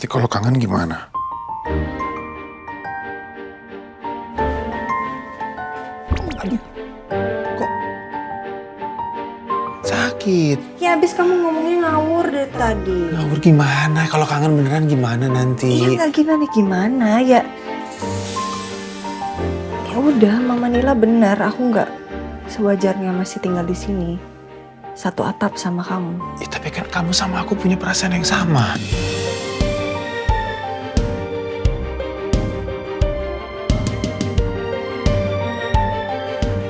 Nanti kalau kangen gimana? Aduh, kok sakit? Ya abis kamu ngomongnya ngawur dari tadi. Ngawur gimana? Kalau kangen beneran gimana nanti? Iya nggak gimana ya. Ya udah, Mama Nila benar. Aku nggak sewajarnya masih tinggal di sini. Satu atap sama kamu. Ya, tapi kan kamu sama aku punya perasaan yang sama.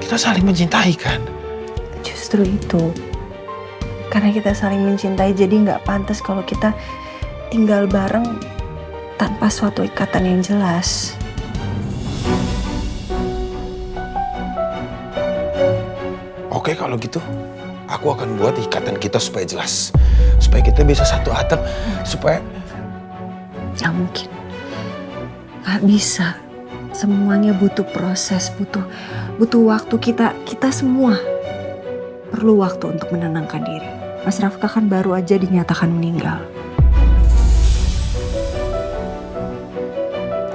Kita saling mencintai kan? Justru itu. Karena kita saling mencintai, jadi nggak pantas kalau kita tinggal bareng tanpa suatu ikatan yang jelas. Oke kalau gitu, aku akan buat ikatan kita supaya jelas. Supaya kita bisa satu atap, supaya... Nggak mungkin. Nggak bisa. Semuanya butuh proses, butuh waktu. Kita semua perlu waktu untuk menenangkan diri. Mas Rafka kan baru aja dinyatakan meninggal.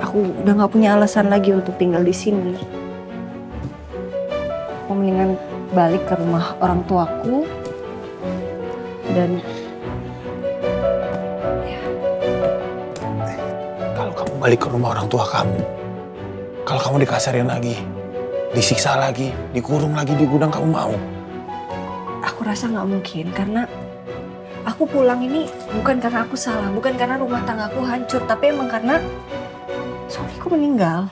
Aku udah nggak punya alasan lagi untuk tinggal di sini. Aku mendingan balik ke rumah orang tuaku dan Kalau kamu balik ke rumah orang tua kamu, kalau kamu dikasarin lagi, disiksa lagi, dikurung lagi di gudang, kamu mau? aku rasa nggak mungkin karena aku pulang ini bukan karena aku salah, bukan karena rumah tanggaku hancur, tapi emang karena suamiku meninggal.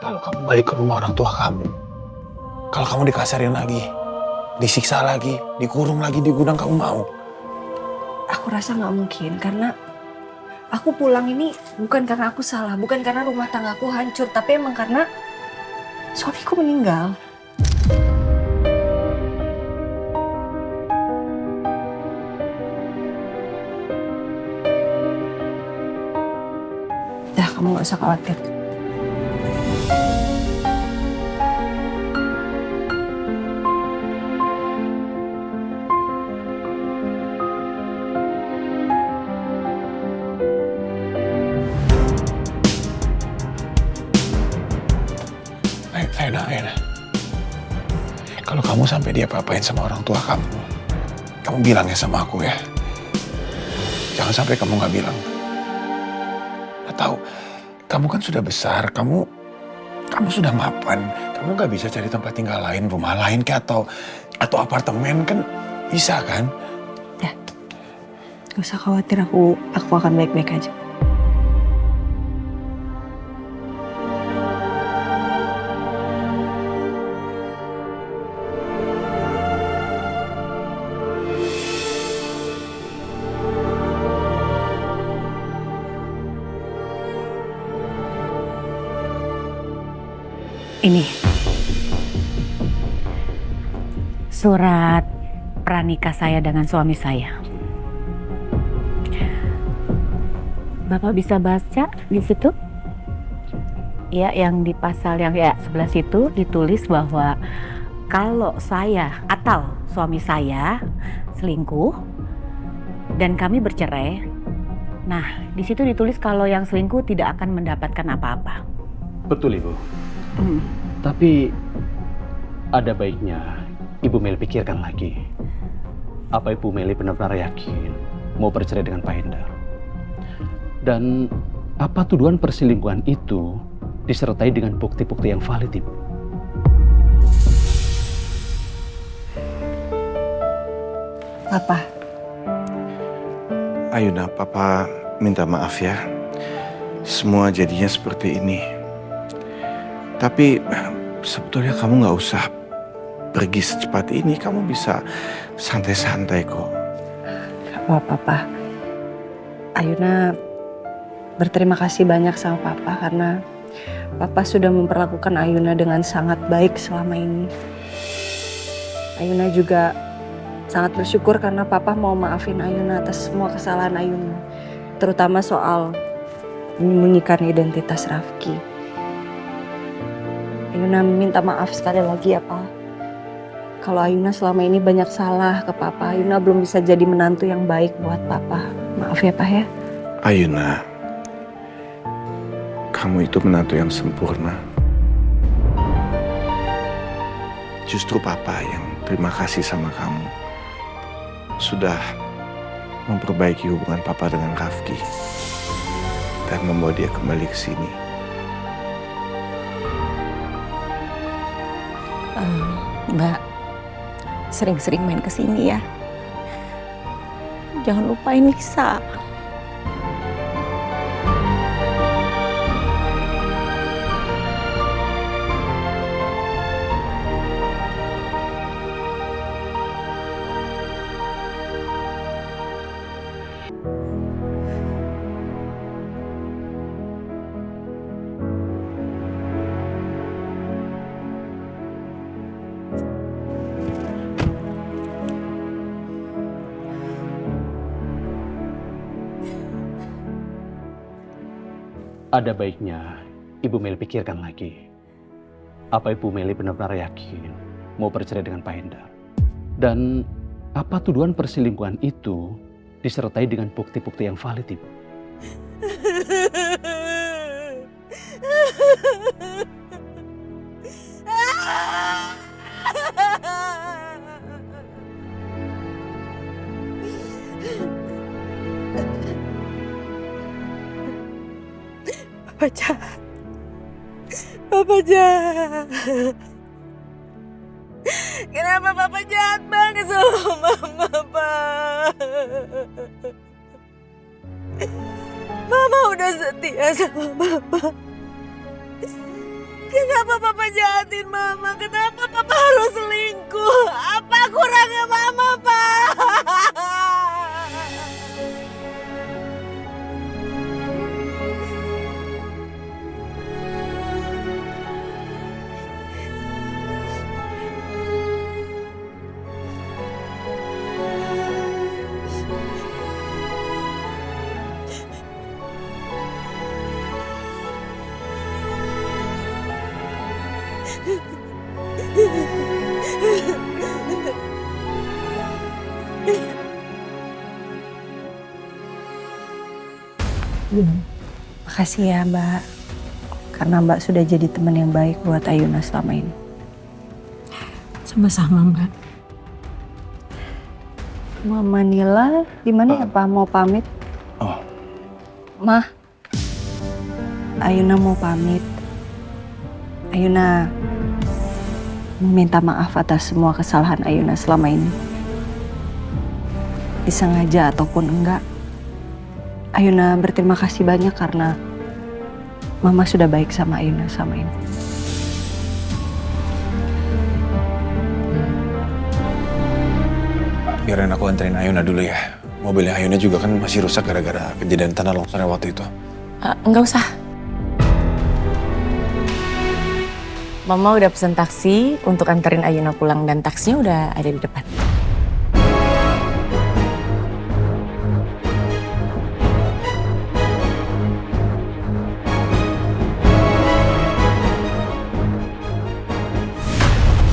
Kalau kamu balik ke rumah orang tua kamu, kalau kamu dikasarin lagi, disiksa lagi, dikurung lagi di gudang, kamu mau? Aku rasa nggak mungkin karena aku pulang ini bukan karena aku salah, bukan karena rumah tanggaku hancur, tapi emang karena suamiku meninggal. Dah, kamu nggak usah khawatir. Aina. Kalau kamu sampai dia apa-apain sama orang tua kamu bilang ya sama aku ya. Jangan sampai kamu nggak bilang. Atau kamu kan sudah besar, kamu sudah mapan, kamu nggak bisa cari tempat tinggal lain, rumah lain kayak atau apartemen kan bisa kan? Ya, gak usah khawatir, aku akan baik-baik aja. Ini surat pranikah saya dengan suami saya. Bapak bisa baca di situ? Ya, yang di pasal yang sebelah situ ditulis bahwa kalau saya atau suami saya selingkuh dan kami bercerai, nah di situ ditulis kalau yang selingkuh tidak akan mendapatkan apa-apa. Betul, Ibu. Tapi ada baiknya Ibu Meli pikirkan lagi. Apa Ibu Meli benar-benar yakin mau bercerai dengan Pak Hendar? Dan apa tuduhan perselingkuhan itu disertai dengan bukti-bukti yang valid, Ibu? Apa? Ayuna, Papa minta maaf ya. Semua jadinya seperti ini. Tapi sebetulnya kamu nggak usah pergi secepat ini. Kamu bisa santai-santai kok. Gak apa-apa, Pak. Ayuna berterima kasih banyak sama Papa karena Papa sudah memperlakukan Ayuna dengan sangat baik selama ini. Ayuna juga sangat bersyukur karena Papa mau maafin Ayuna atas semua kesalahan Ayuna. Terutama soal menyembunyikan identitas Rafki. Ayuna minta maaf sekali lagi ya Pak. Kalau Ayuna selama ini banyak salah ke Papa, Ayuna belum bisa jadi menantu yang baik buat Papa. Maaf ya Pak ya. Ayuna, kamu itu menantu yang sempurna. Justru Papa yang terima kasih sama kamu. Sudah memperbaiki hubungan Papa dengan Rafki. Dan membawa dia kembali ke sini. Mbak, sering-sering main ke sini ya. Jangan lupain Lisa. Ada baiknya Ibu Meli pikirkan lagi. Apa Ibu Meli benar-benar yakin mau bercerai dengan Pak Hendar? Dan apa tuduhan perselingkuhan itu disertai dengan bukti-bukti yang valid, Ibu? Papa jahat. Papa jahat. Kenapa Papa jahat banget sama Mama, Pak? Mama udah setia sama Papa. Kenapa Papa jahatin Mama? Kenapa Papa harus selingkuh? Apa kurangnya Mama, Pak? Makasih ya Mbak. Karena Mbak sudah jadi teman yang baik buat Ayuna selama ini. Sama-sama, Mbak. Mama Nila, gimana ya Pak? Mau pamit? Oh, Mah, Ayuna mau pamit. Ayuna meminta maaf atas semua kesalahan Ayuna selama ini. Disengaja ataupun enggak. Ayuna berterima kasih banyak karena Mama sudah baik sama Ayuna sama ini. biarin aku anterin Ayuna dulu ya. Mobilnya Ayuna juga kan masih rusak gara-gara kejadian tanah longsor waktu itu. Enggak usah. Mama udah pesen taksi untuk anterin Ayuna pulang dan taksinya udah ada di depan.